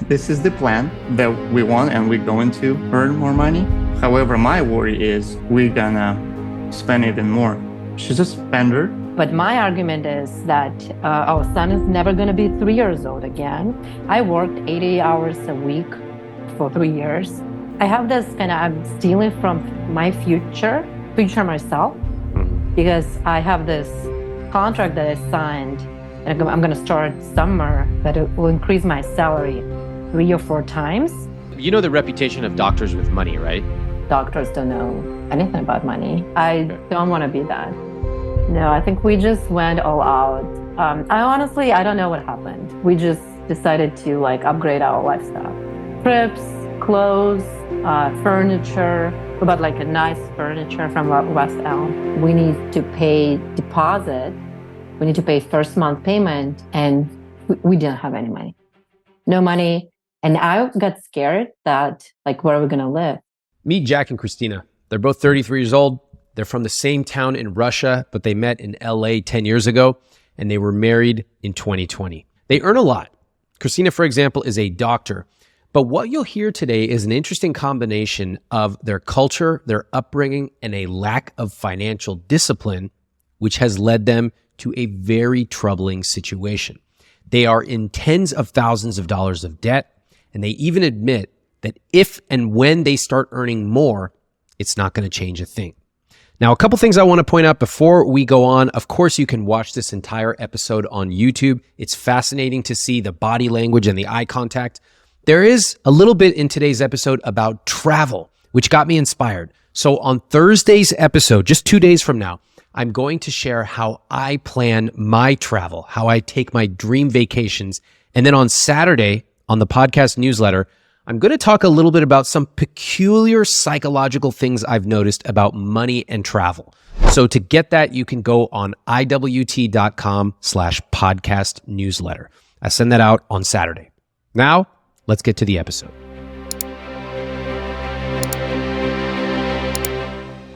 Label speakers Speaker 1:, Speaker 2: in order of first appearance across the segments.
Speaker 1: this is the plan that we want and we're going to earn more money. However, my worry is we're gonna spend even more. She's a spender.
Speaker 2: But my argument is that our son is never going to be 3 years old again. I worked 80 hours a week for 3 years. I have this kind of, I'm stealing from my future myself, because I have this contract that I signed, and I'm going to start summer that it will increase my salary 3 or 4 times.
Speaker 3: You know the reputation of doctors with money, right?
Speaker 2: Doctors don't know anything about money. I don't want to be that. No, I think we just went all out. I don't know what happened. We just decided to upgrade our lifestyle. Trips, clothes, furniture. We bought a nice furniture from West Elm. We need to pay deposit. We need to pay first month payment, and we didn't have any money. No money. And I got scared that where are we gonna live?
Speaker 3: Meet Jack and Christina. They're both 33 years old. They're from the same town in Russia, but they met in LA 10 years ago, and they were married in 2020. They earn a lot. Christina, for example, is a doctor. But what you'll hear today is an interesting combination of their culture, their upbringing, and a lack of financial discipline, which has led them to a very troubling situation. They are in tens of thousands of dollars of debt, and they even admit that if and when they start earning more, it's not going to change a thing. Now, a couple things I want to point out before we go on. Of course, you can watch this entire episode on YouTube. It's fascinating to see the body language and the eye contact. There is a little bit in today's episode about travel, which got me inspired. So on Thursday's episode, just 2 days from now, I'm going to share how I plan my travel, how I take my dream vacations. And then on Saturday, on the podcast newsletter, I'm going to talk a little bit about some peculiar psychological things I've noticed about money and travel. So to get that, you can go on iwt.com/podcast newsletter. I send that out on Saturday. Now, let's get to the episode.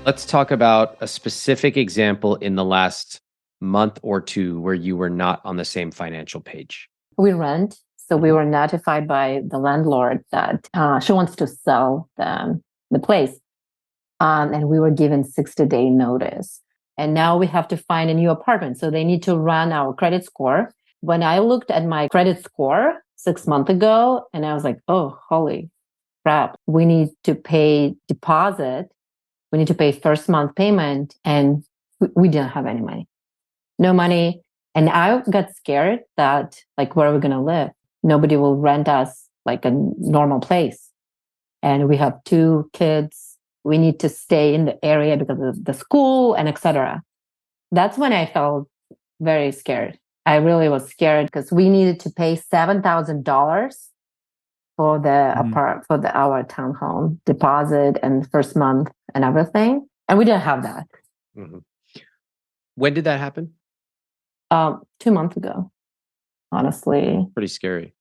Speaker 3: Let's talk about a specific example in the last month or two where you were not on the same financial page.
Speaker 2: We rent. So we were notified by the landlord that she wants to sell the place. And we were given 60-day notice. And now we have to find a new apartment. So they need to run our credit score. When I looked at my credit score 6 months ago, and I was like, oh, holy crap. We need to pay deposit. We need to pay first month payment. And we didn't have any money. No money. And I got scared that where are we going to live? Nobody will rent us a normal place. And we have 2 kids. We need to stay in the area because of the school and etc. That's when I felt very scared. I really was scared because we needed to pay $7,000 for our townhome deposit and first month and everything. And we didn't have that.
Speaker 3: Mm-hmm. When did that happen?
Speaker 2: 2 months ago. Honestly,
Speaker 3: pretty scary.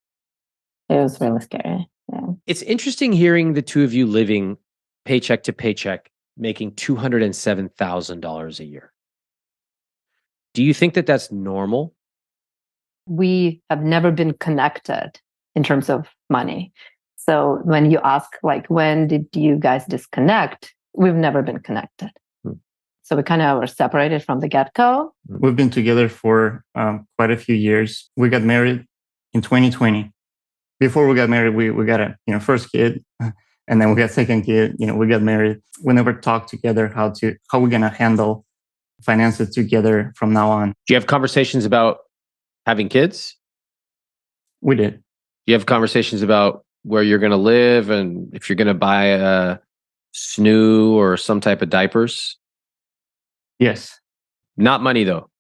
Speaker 2: It was really scary. Yeah.
Speaker 3: It's interesting hearing the two of you living paycheck to paycheck, making $207,000 a year. Do you think that that's normal?
Speaker 2: We have never been connected in terms of money. So when you ask, when did you guys disconnect? We've never been connected. So we kind of were separated from the get-go.
Speaker 1: We've been together for quite a few years. We got married in 2020. Before we got married, we got a first kid, and then we got second kid. We got married. We never talked together how we're gonna handle finances together from now on.
Speaker 3: Do you have conversations about having kids?
Speaker 1: We did.
Speaker 3: Do you have conversations about where you're gonna live and if you're gonna buy a snoo or some type of diapers?
Speaker 1: Yes.
Speaker 3: Not money though.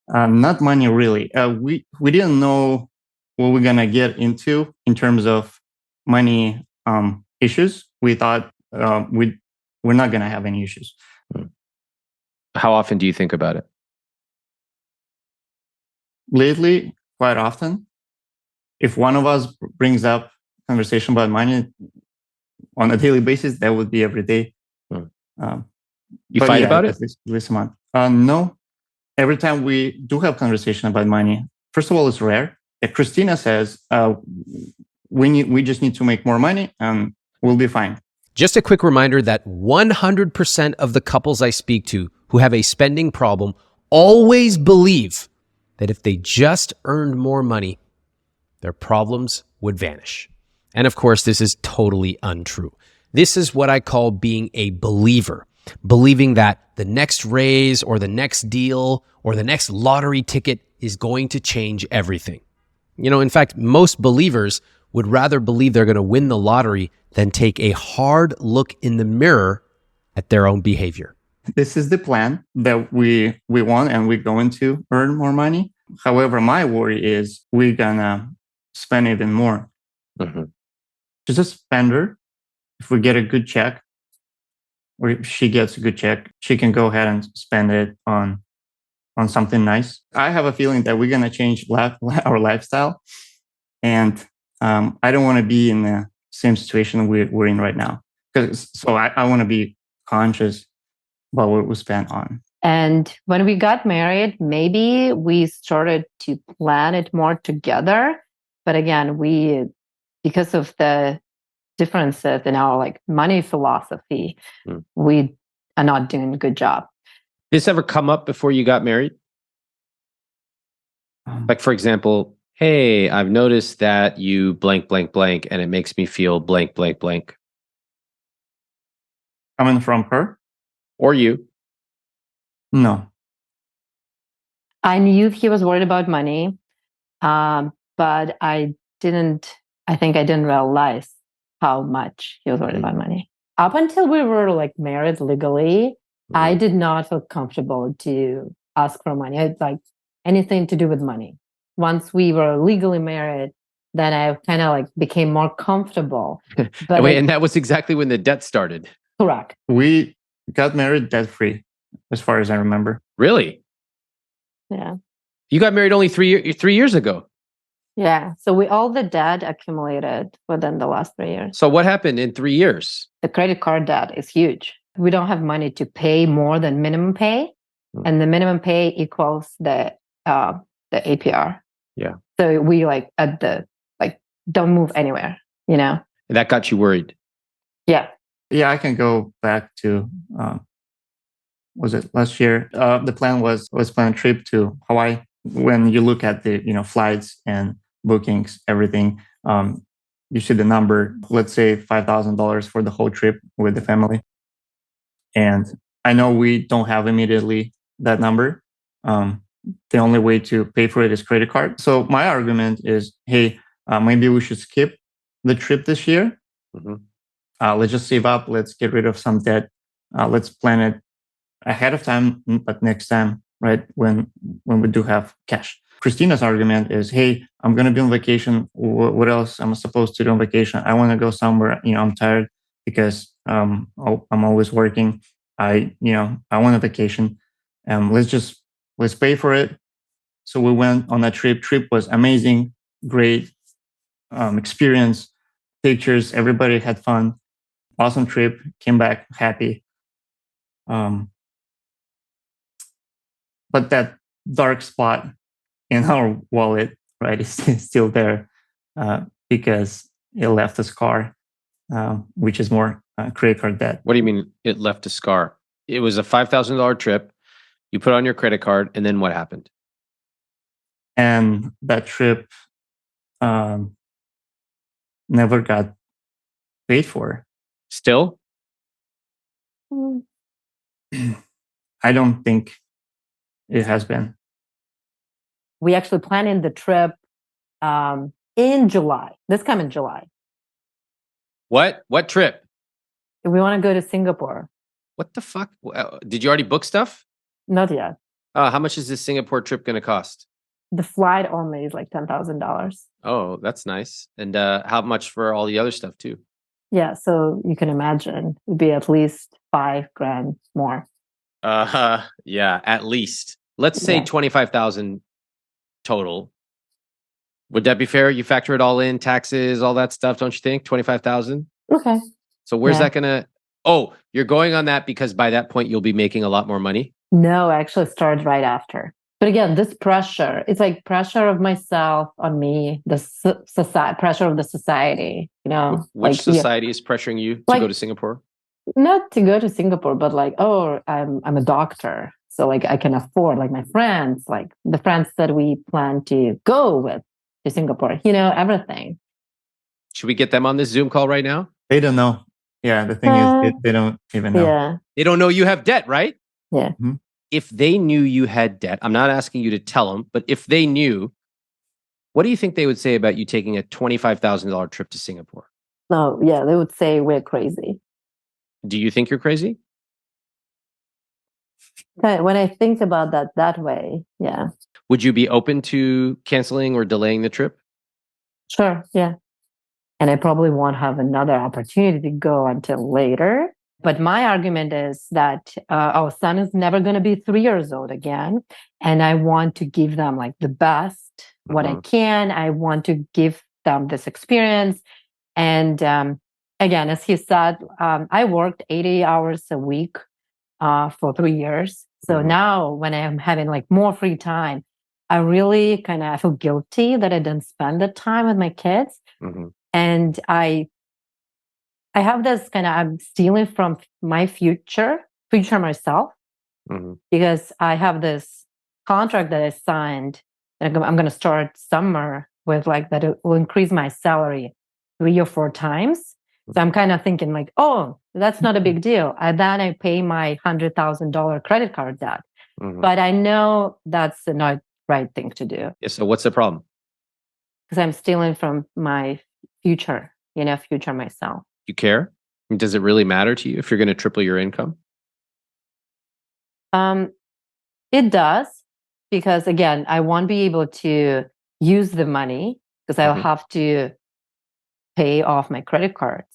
Speaker 1: Not money really. We didn't know what we're gonna get into in terms of money issues. We thought we're not gonna have any issues.
Speaker 3: How often do you think about it?
Speaker 1: Lately, quite often. If one of us brings up conversation about money on a daily basis, that would be every day.
Speaker 3: You fight about it?
Speaker 1: At least a month. No. Every time we do have conversation about money, first of all, it's rare. Christina says, we just need to make more money and we'll be fine.
Speaker 3: Just a quick reminder that 100% of the couples I speak to who have a spending problem always believe that if they just earned more money, their problems would vanish. And of course, this is totally untrue. This is what I call being a believer, believing that the next raise or the next deal or the next lottery ticket is going to change everything. In fact, most believers would rather believe they're going to win the lottery than take a hard look in the mirror at their own behavior.
Speaker 1: This is the plan that we want, and we're going to earn more money. However, my worry is we're gonna spend even more.
Speaker 4: Mm-hmm.
Speaker 1: She's a spender. If we get a good check, or if she gets a good check, she can go ahead and spend it on something nice. I have a feeling that we're gonna change our lifestyle, and I don't want to be in the same situation we're in right now. So I want to be conscious about what we spent on.
Speaker 2: And when we got married, maybe we started to plan it more together. But again, because of the differences in our money philosophy, we are not doing a good job.
Speaker 4: Did this ever come up before you got married? For example, hey, I've noticed that you blank, blank, blank, and it makes me feel blank, blank, blank.
Speaker 1: Coming from her?
Speaker 4: Or you?
Speaker 1: No.
Speaker 2: I knew he was worried about money, but I think I didn't realize how much he was worried about money. Up until we were married legally, I did not feel comfortable to ask for money. I'd anything to do with money. Once we were legally married, then I kind of became more comfortable. But
Speaker 4: wait, and that was exactly when the debt started.
Speaker 2: Correct.
Speaker 1: We got married debt-free, as far as I remember.
Speaker 4: Really?
Speaker 2: Yeah.
Speaker 4: You got married only 3 years ago.
Speaker 2: Yeah. So all the debt accumulated within the last 3 years.
Speaker 4: So what happened in 3 years?
Speaker 2: The credit card debt is huge. We don't have money to pay more than minimum pay, and the minimum pay equals the APR.
Speaker 4: Yeah.
Speaker 2: So we don't move anywhere,
Speaker 4: And that got you worried.
Speaker 2: Yeah.
Speaker 1: Yeah, I can go back to, was it last year? The plan was plan a trip to Hawaii. When you look at the, flights and bookings, everything, you see the number, let's say $5,000 for the whole trip with the family. And I know we don't have immediately that number. The only way to pay for it is credit card. So my argument is, hey, maybe we should skip the trip this year.
Speaker 4: Mm-hmm.
Speaker 1: Let's just save up. Let's get rid of some debt. Let's plan it ahead of time, but next time, right? When we do have cash. Christina's argument is, hey, I'm going to be on vacation. What else am I supposed to do on vacation? I want to go somewhere. I'm tired because I'm always working. I want a vacation. Let's pay for it. So we went on that trip. Trip was amazing, great experience, pictures. Everybody had fun. Awesome trip. Came back happy. But that dark spot in our wallet, right, is still there because it left a scar, which is more credit card debt.
Speaker 4: What do you mean it left a scar? It was a $5,000 trip. You put on your credit card, and then what happened?
Speaker 1: And that trip never got paid for.
Speaker 4: Still?
Speaker 1: I don't think it has been.
Speaker 2: We actually planned the trip in July. This coming July.
Speaker 4: What? What trip?
Speaker 2: We want to go to Singapore.
Speaker 4: What the fuck? Did you already book stuff?
Speaker 2: Not yet.
Speaker 4: How much is this Singapore trip going to cost?
Speaker 2: The flight only is $10,000.
Speaker 4: Oh, that's nice. And how much for all the other stuff too?
Speaker 2: Yeah, so you can imagine it would be at least $5,000 more.
Speaker 4: Yeah, at least. Let's say 25,000 total. Would that be fair? You factor it all in, taxes, all that stuff, don't you think? 25,000?
Speaker 2: Okay.
Speaker 4: So where's that gonna? Oh, you're going on that because by that point you'll be making a lot more money?
Speaker 2: No, actually it started right after. But again, this pressure, it's like pressure of myself on me, the society, pressure of the society,
Speaker 4: Which society is pressuring you to go to Singapore?
Speaker 2: Not to go to Singapore, but like, oh, I'm a doctor. So like I can afford, like my friends, like the friends that we plan to go with to Singapore, everything.
Speaker 4: Should we get them on this Zoom call right now?
Speaker 1: They don't know. Yeah, the thing is, they don't even know.
Speaker 2: Yeah.
Speaker 4: They don't know you have debt, right?
Speaker 2: Yeah.
Speaker 1: Mm-hmm.
Speaker 4: If they knew you had debt, I'm not asking you to tell them, but if they knew, what do you think they would say about you taking a $25,000 trip to Singapore?
Speaker 2: No, yeah, they would say we're crazy.
Speaker 4: Do you think you're crazy?
Speaker 2: When I think about that way, yeah.
Speaker 4: Would you be open to canceling or delaying the trip?
Speaker 2: Sure, yeah. And I probably won't have another opportunity to go until later. But my argument is that our son is never going to be 3 years old again. And I want to give them like the best, what I can. I want to give them this experience. And again, as he said, I worked 80 hours a week for 3 years. So now when I'm having like more free time, I really I feel guilty that I didn't spend the time with my kids. And I have this I'm stealing from my future myself, because I have this contract that I signed. And I'm going to start summer with like that it will increase my salary 3 or 4 times. So I'm thinking like, oh, that's not a big deal. And then I pay my $100,000 credit card debt. But I know that's not right thing to do.
Speaker 4: Yeah, so what's the problem?
Speaker 2: Because I'm stealing from my future, future myself.
Speaker 4: You care? Does it really matter to you if you're going to triple your income?
Speaker 2: It does, because again, I won't be able to use the money because I'll have to pay off my credit cards.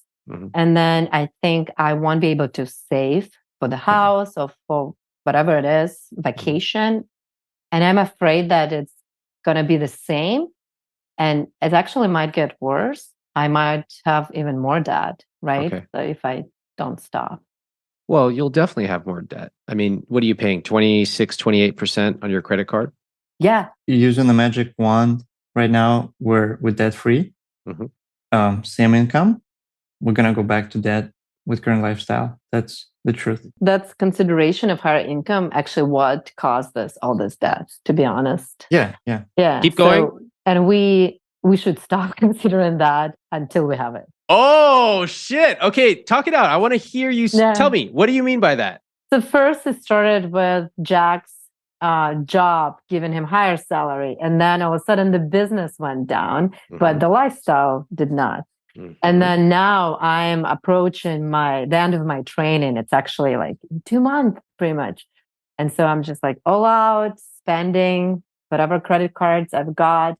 Speaker 2: And then I think I won't be able to save for the house or for whatever it is, vacation. And I'm afraid that it's going to be the same. And it actually might get worse. I might have even more debt, right?
Speaker 4: Okay.
Speaker 2: So if I don't stop.
Speaker 4: Well, you'll definitely have more debt. I mean, what are you paying? 26, 28% on your credit card?
Speaker 2: Yeah.
Speaker 1: You're using the magic wand right now. We're debt free. Same income. We're going to go back to debt with current lifestyle. That's the truth.
Speaker 2: That's consideration of higher income actually what caused all this debt, to be honest.
Speaker 1: Yeah.
Speaker 4: Keep going.
Speaker 2: And we should stop considering that until we have it.
Speaker 4: Oh, shit. Okay, talk it out. I want to hear you. Tell me, what do you mean by that?
Speaker 2: So first it started with Jack's job, giving him higher salary. And then all of a sudden the business went down, but the lifestyle did not. And then now I'm approaching the end of my training. It's actually like 2 months, pretty much. And so I'm just like all out spending whatever credit cards I've got.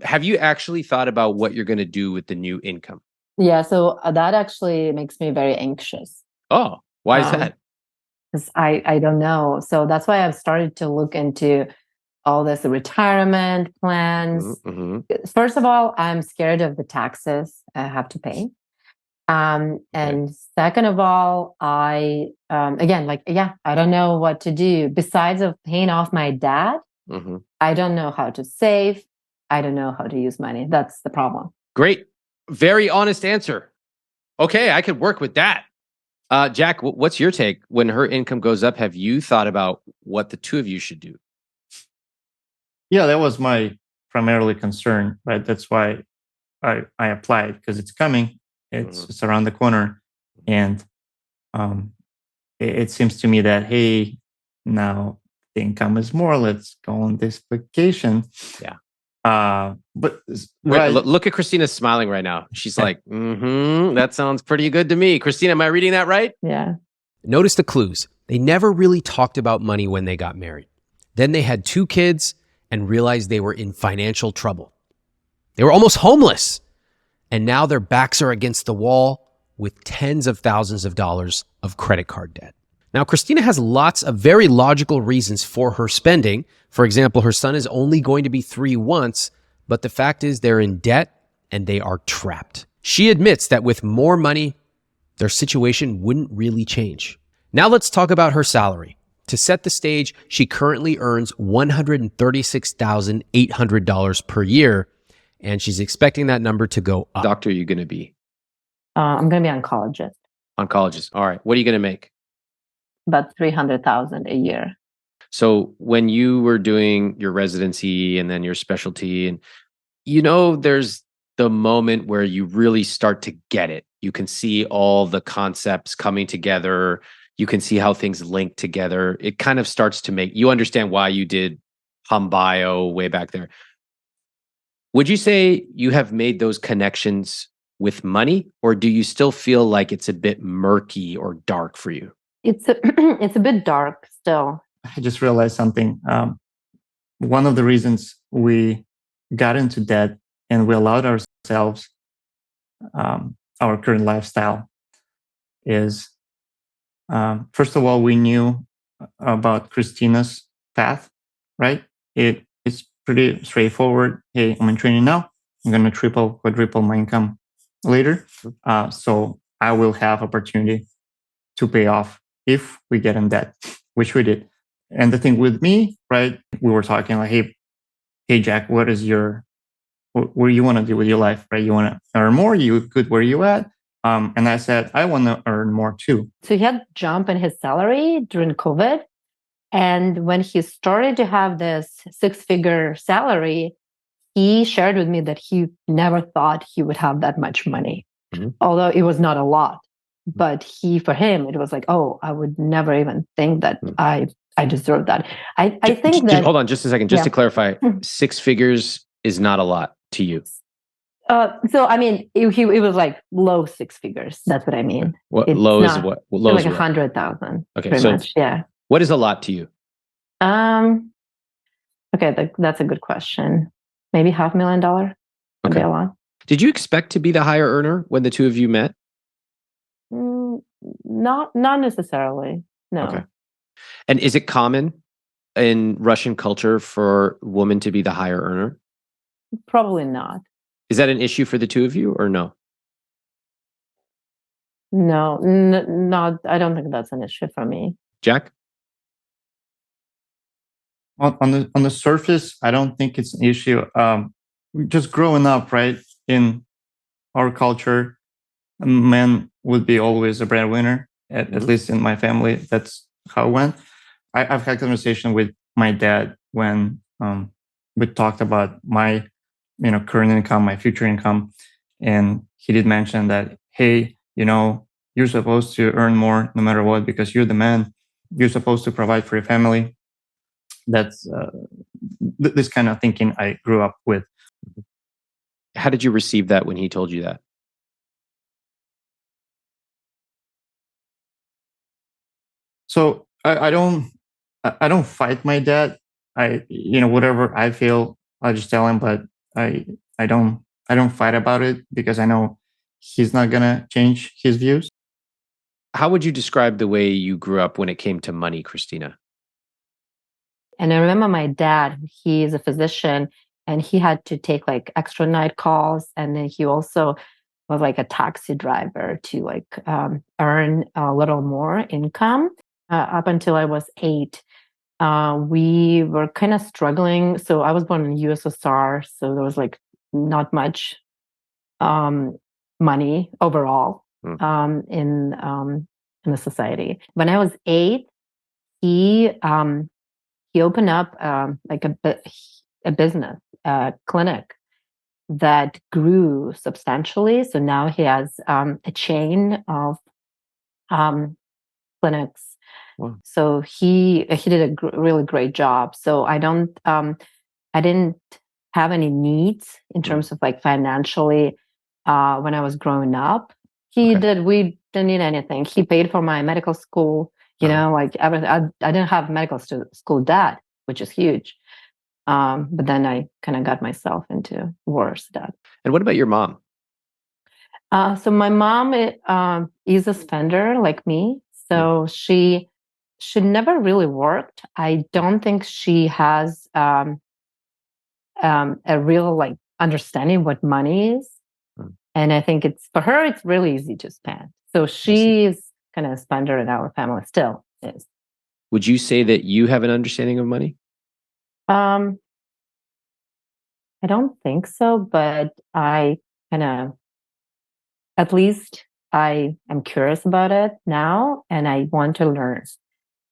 Speaker 4: Have you actually thought about what you're going to do with the new income?
Speaker 2: Yeah, so that actually makes me very anxious.
Speaker 4: Oh, why is that?
Speaker 2: Because I don't know. So that's why I've started to look into all this retirement plans. First of all, I'm scared of the taxes I have to pay. And second of all, I don't know what to do. Besides of paying off my dad, I don't know how to save. I don't know how to use money. That's the problem.
Speaker 4: Great. Very honest answer. Okay, I could work with that. Jack, what's your take? When her income goes up, have you thought about what the two of you should do?
Speaker 1: Yeah, that was my primarily concern, right? That's why I applied, because it's coming. It's around the corner. And it seems to me that, hey, now the income is more. Let's go on this vacation.
Speaker 4: Yeah.
Speaker 1: But
Speaker 4: right. Look at Christina smiling right now. She's like, that sounds pretty good to me. Christina, am I reading that right?
Speaker 2: Yeah.
Speaker 3: Notice the clues. They never really talked about money when they got married. Then they had 2 kids and realized they were in financial trouble. They were almost homeless. And now their backs are against the wall with tens of thousands of dollars of credit card debt. Now, Christina has lots of very logical reasons for her spending. For example, her son is only going to be 3 once, but the fact is they're in debt and they are trapped. She admits that with more money, their situation wouldn't really change. Now let's talk about her salary. To set the stage, she currently earns $136,800 per year, and she's expecting that number to go up.
Speaker 4: Doctor, are you going to be?
Speaker 2: I'm going to be oncologist,
Speaker 4: Oncologist. All right. What are you going to make?
Speaker 2: about 300,000 a year.
Speaker 4: So when you were doing your residency and then your specialty, and there's the moment where you really start to get it. You can see all the concepts coming together. You can see how things link together. It kind of starts to make you understand why you did hum bio way back there. Would you say you have made those connections with money, or do you still feel like it's a bit murky or dark for you?
Speaker 2: It's a, it's a bit dark still.
Speaker 1: I just realized something. One of the reasons we got into debt and we allowed ourselves our current lifestyle is, first of all, we knew about Christina's path, right? It's pretty straightforward. Hey, I'm in training now. I'm going to triple, quadruple my income later. So I will have opportunity to pay off if we get in debt, which we did. And the thing with me, right? We were talking like, hey, Jack, what do you want to do with your life, right? You want to earn more? You good where you at? And I said, I want to earn more too.
Speaker 2: So he had a jump in his salary during COVID. And when he started to have this 6-figure salary, he shared with me that he never thought he would have that much money, although it was not a lot. But for him, it was like, oh, I would never even think that I deserve that. I think that...
Speaker 4: Hold on just a second, just to clarify, 6 figures is not a lot to you.
Speaker 2: So, I mean, it was like low 6 figures. That's what I mean.
Speaker 4: What low is what? Low
Speaker 2: like
Speaker 4: is
Speaker 2: 100,000.
Speaker 4: Okay,
Speaker 2: pretty much, yeah.
Speaker 4: What is a lot to you?
Speaker 2: Okay, that's a good question. Maybe $500,000 would be a lot.
Speaker 4: Did you expect to be the higher earner when the two of you met?
Speaker 2: Not necessarily. No.
Speaker 4: Okay. And is it common in Russian culture for women to be the higher earner?
Speaker 2: Probably not.
Speaker 4: Is that an issue for the two of you or no?
Speaker 2: No, not. I don't think that's an issue for me.
Speaker 4: Jack?
Speaker 1: On the surface, I don't think it's an issue. Just growing up, right, in our culture, men would be always a breadwinner. At least in my family, that's how it went. I've had conversation with my dad when we talked about my current income, my future income, and he did mention that, hey, you're supposed to earn more no matter what because you're the man. You're supposed to provide for your family. That's this kind of thinking I grew up with.
Speaker 4: How did you receive that when he told you that?
Speaker 1: So I don't fight my dad. Whatever I feel, I just tell him. But I don't fight about it because I know he's not gonna change his views.
Speaker 4: How would you describe the way you grew up when it came to money, Christina?
Speaker 2: And I remember my dad, he is a physician and he had to take like extra night calls. And then he also was like a taxi driver to earn a little more income. Up until I was 8, we were kind of struggling. So I was born in USSR. So there was like not much money overall in the society. When I was 8, he opened up a business, clinic that grew substantially. So now he has a chain of clinics.
Speaker 4: Wow.
Speaker 2: So he did a really great job. So I didn't have any needs in terms of like financially when I was growing up. We didn't need anything. He paid for my medical school. Like everything. I didn't have medical school debt, which is huge. But then I kind of got myself into worse debt.
Speaker 4: And what about your mom?
Speaker 2: So my mom is a spender like me. So she never really worked. I don't think she has a real like understanding what money is. And I think for her, it's really easy to spend. So she's kind of a spender in our family still is.
Speaker 4: would you say that you have an understanding of money?
Speaker 2: I don't think so, but I at least I am curious about it now and I want to learn.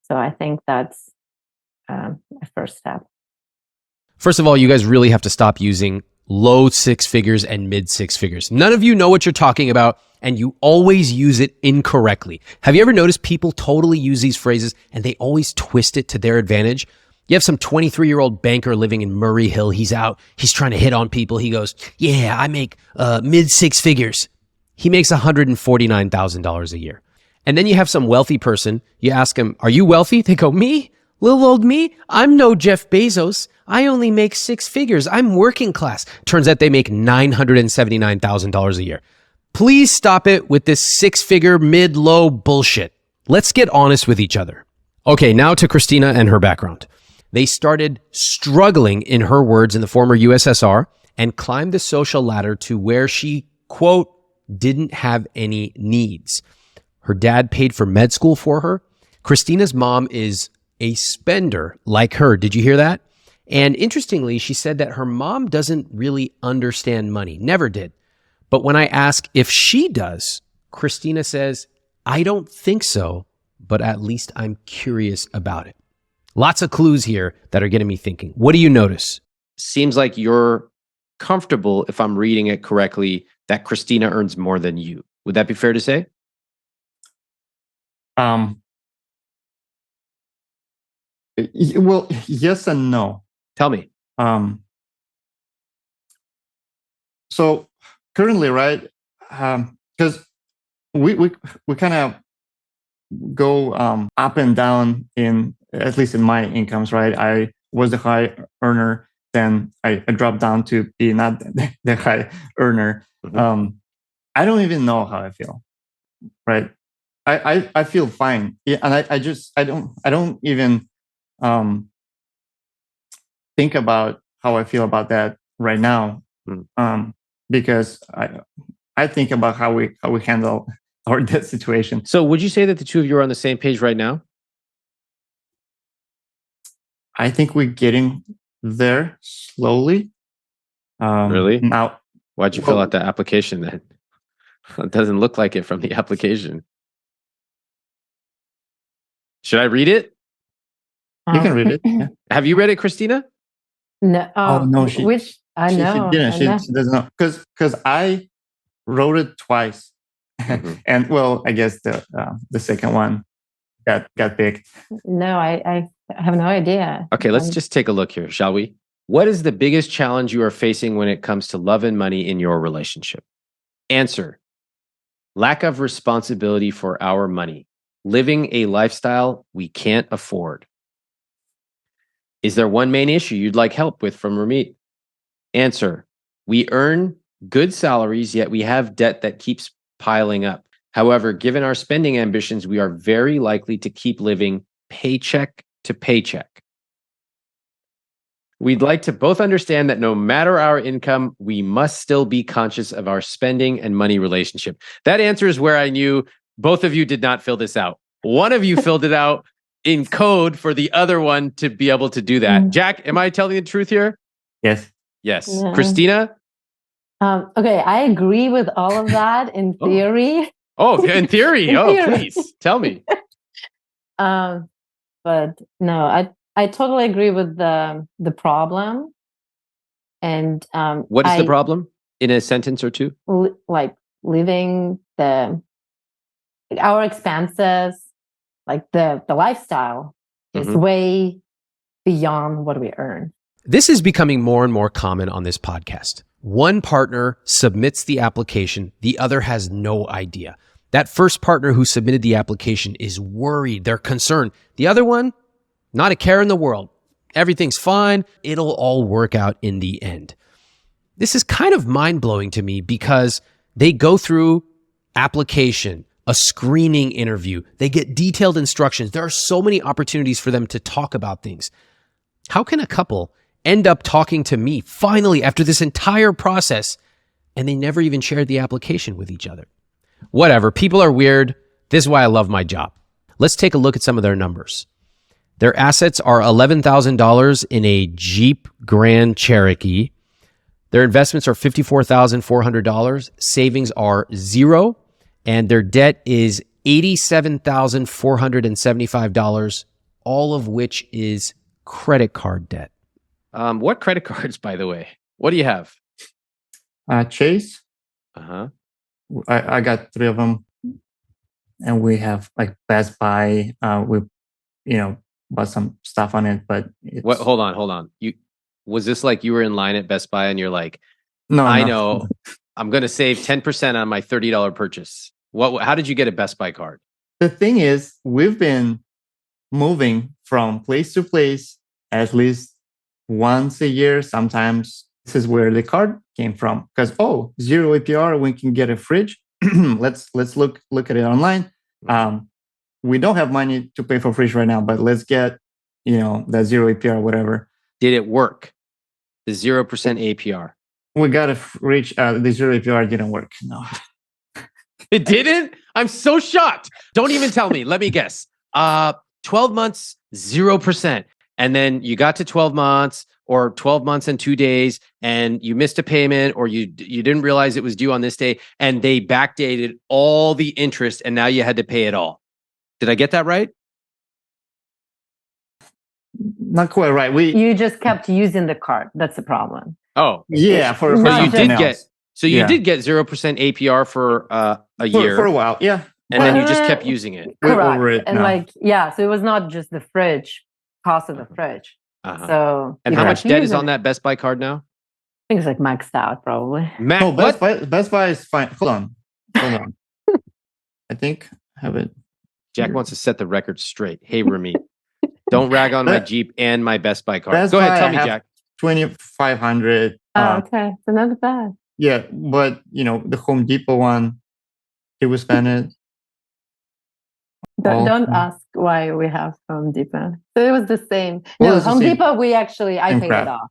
Speaker 2: So I think that's a first step.
Speaker 3: First of all, you guys really have to stop using low six figures and mid six figures. None of you know what you're talking about, and you always use it incorrectly. Have you ever noticed people totally use these phrases and they always twist it to their advantage? You have some 23-year-old banker living in Murray Hill. He's out. He's trying to hit on people. He goes, yeah, I make mid six figures. He makes $149,000 a year. And then you have some wealthy person. You ask him, are you wealthy? They go, me? Little old me? I'm no Jeff Bezos. I only make six figures. I'm working class. Turns out they make $979,000 a year. Please stop it with this six-figure mid-low bullshit. Let's get honest with each other. Okay, now to Christina and her background. They started struggling, in her words, in the former USSR and climbed the social ladder to where she, quote, didn't have any needs. Her dad paid for med school for her. Christina's mom is a spender like her. Did you hear that? And interestingly, she said that her mom doesn't really understand money, never did. But when I ask if she does, Christina says, I don't think so, but at least I'm curious about it. Lots of clues here that are getting me thinking. What do you notice?
Speaker 4: Seems like you're comfortable, if I'm reading it correctly, that Christina earns more than you. Would that be fair to say?
Speaker 1: Well, yes and no.
Speaker 4: Tell me.
Speaker 1: So currently, right? Because we kind of go up and down in, at least in my incomes, right? I was the high earner, then I dropped down to be not the high earner.
Speaker 4: Mm-hmm.
Speaker 1: I don't even know how I feel, right? I feel fine, yeah, and I don't even think about how I feel about that right now, because I think about how we handle our debt situation.
Speaker 4: So would you say that the two of you are on the same page right now?
Speaker 1: I think we're getting there slowly.
Speaker 4: Really?
Speaker 1: Now,
Speaker 4: why'd you fill out the application then? It doesn't look like it from the application. Should I read it?
Speaker 1: You can read it. Yeah.
Speaker 4: Have you read it, Christina?
Speaker 2: No.
Speaker 1: Oh no, she
Speaker 2: know.
Speaker 1: She didn't. She doesn't know because I wrote it twice, and well, I guess the second one got picked.
Speaker 2: No, I have no idea.
Speaker 4: Okay, let's just take a look here, shall we? What is the biggest challenge you are facing when it comes to love and money in your relationship? Answer: lack of responsibility for our money, living a lifestyle we can't afford. Is there one main issue you'd like help with from Ramit? Answer: we earn good salaries, yet we have debt that keeps piling up. However, given our spending ambitions, we are very likely to keep living paycheck to paycheck. We'd like to both understand that no matter our income, we must still be conscious of our spending and money relationship. That answer is where I knew both of you did not fill this out. One of you filled it out in code for the other one to be able to do that. Jack, am I telling the truth here?
Speaker 1: Yes.
Speaker 4: Yes.
Speaker 2: Yeah.
Speaker 4: Christina?
Speaker 2: Okay, I agree with all of that in theory.
Speaker 4: Oh, in theory. Please tell me.
Speaker 2: But no, I totally agree with the problem. And
Speaker 4: what is the problem in a sentence or two?
Speaker 2: Like living our expenses, like the lifestyle is way beyond what we earn.
Speaker 3: This is becoming more and more common on this podcast. One partner submits the application, the other has no idea. That first partner who submitted the application is worried, they're concerned. The other one, not a care in the world. Everything's fine. It'll all work out in the end. This is kind of mind-blowing to me because they go through application, a screening interview. They get detailed instructions. There are so many opportunities for them to talk about things. How can a couple end up talking to me finally after this entire process and they never even shared the application with each other? Whatever. People are weird. This is why I love my job. Let's take a look at some of their numbers. Their assets are $11,000 in a Jeep Grand Cherokee. Their investments are $54,400. Savings are zero. And their debt is $87,475, all of which is credit card debt.
Speaker 4: What credit cards, by the way? What do you have?
Speaker 1: Chase.
Speaker 4: Uh-huh.
Speaker 1: I got 3 of them, and we have like Best Buy. We, bought some stuff on it, but
Speaker 4: What? Hold on. Was this like you were in line at Best Buy and you're like,
Speaker 1: no,
Speaker 4: I
Speaker 1: no.
Speaker 4: know, I'm going to save 10% on my $30 purchase. How did you get a Best Buy card?
Speaker 1: The thing is, we've been moving from place to place at least once a year. Sometimes this is where the card came from. Because 0 APR, we can get a fridge. let's look at it online. We don't have money to pay for fridge right now, but let's get that 0 APR, whatever.
Speaker 4: Did it work? The 0% APR.
Speaker 1: We got to reach the 0 APR didn't work. No.
Speaker 4: It didn't? I'm so shocked. Don't even tell me. Let me guess. 12 months, 0%. And then you got to 12 months or 12 months and 2 days and you missed a payment or you didn't realize it was due on this day and they backdated all the interest and now you had to pay it all. Did I get that right?
Speaker 1: Not quite right.
Speaker 2: You just kept using the card. That's the problem.
Speaker 4: Oh.
Speaker 1: Yeah. For
Speaker 2: So
Speaker 4: you did
Speaker 1: else.
Speaker 4: get... So you did get 0% APR for a year.
Speaker 1: For a while, yeah.
Speaker 4: And then you just kept using it.
Speaker 1: We're
Speaker 2: Correct.
Speaker 1: over it
Speaker 2: And
Speaker 1: now.
Speaker 2: so it was not just the fridge, cost of the fridge.
Speaker 4: Uh-huh.
Speaker 2: So
Speaker 4: And how much debt is on that Best Buy card now?
Speaker 2: I think it's like maxed out probably.
Speaker 1: No, Best Buy is fine. Hold on. I think I have it.
Speaker 4: Jack wants to set the record straight. Hey, Ramit, don't rag on my Jeep and my Best Buy card. Go ahead, tell me, Jack.
Speaker 1: 2,500.
Speaker 2: Okay, so not bad.
Speaker 1: Yeah, but the Home Depot one, it was spent it.
Speaker 2: Don't ask why we have Home Depot. So it was the same.
Speaker 1: Well,
Speaker 2: No,
Speaker 1: it's the
Speaker 2: Home
Speaker 1: same-
Speaker 2: Depot, I paid
Speaker 1: crap.
Speaker 2: it off.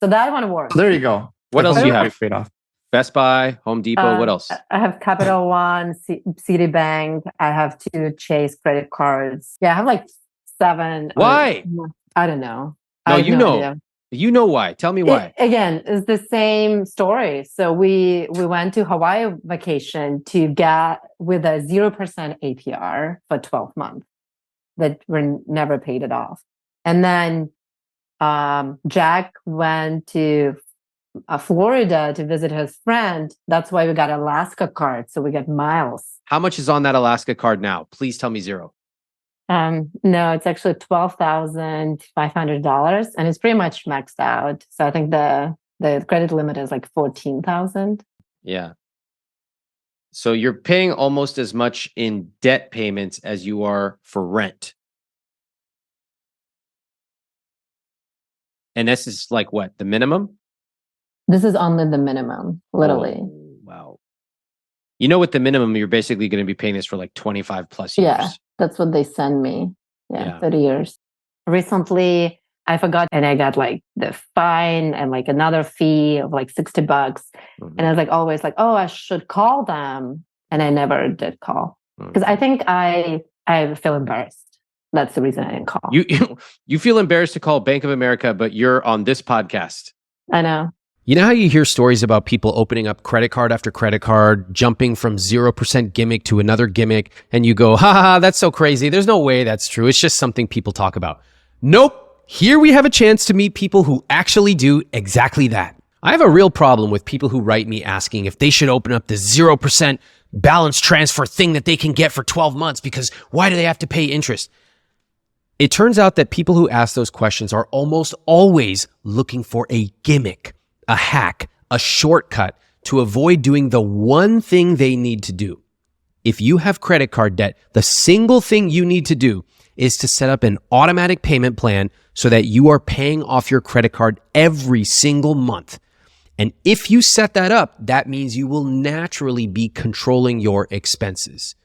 Speaker 2: So that one worked.
Speaker 1: So there you go.
Speaker 4: What else do you have?
Speaker 1: Paid off.
Speaker 4: Best Buy, Home Depot, what else?
Speaker 2: I have Capital One, Citibank. I have 2 Chase credit cards. Yeah, I have like 7.
Speaker 4: Why?
Speaker 2: I don't know.
Speaker 4: No,
Speaker 2: I have
Speaker 4: you know.
Speaker 2: idea.
Speaker 4: You know why. Tell me why.
Speaker 2: Again, it's the same story. So we went to Hawaii vacation to get with a 0% APR for 12 months that we never paid it off. And then Jack went to Florida to visit his friend. That's why we got Alaska card. So we get miles.
Speaker 4: How much is on that Alaska card now? Please tell me 0.
Speaker 2: No, it's actually $12,500 and it's pretty much maxed out. So I think the credit limit is like 14,000.
Speaker 4: Yeah. So you're paying almost as much in debt payments as you are for rent. And this is like what? The minimum?
Speaker 2: This is only the minimum, literally.
Speaker 4: Oh, wow. You know, with the minimum, you're basically going to be paying this for like 25 plus years.
Speaker 2: Yeah, that's what they send me. Yeah, 30 years. Recently, I forgot and I got like the fine and like another fee of like $60.
Speaker 4: Mm-hmm.
Speaker 2: And I was like, always like, oh, I should call them. And I never did call because I think I feel embarrassed. That's the reason I didn't call.
Speaker 3: You feel embarrassed to call Bank of America, but you're on this podcast.
Speaker 2: I know.
Speaker 3: You know how you hear stories about people opening up credit card after credit card, jumping from 0% gimmick to another gimmick, and you go, ha, that's so crazy. There's no way that's true. It's just something people talk about. Nope. Here we have a chance to meet people who actually do exactly that. I have a real problem with people who write me asking if they should open up the 0% balance transfer thing that they can get for 12 months because why do they have to pay interest? It turns out that people who ask those questions are almost always looking for a gimmick, a hack, a shortcut to avoid doing the one thing they need to do. If you have credit card debt, the single thing you need to do is to set up an automatic payment plan so that you are paying off your credit card every single month. And if you set that up, that means you will naturally be controlling your expenses.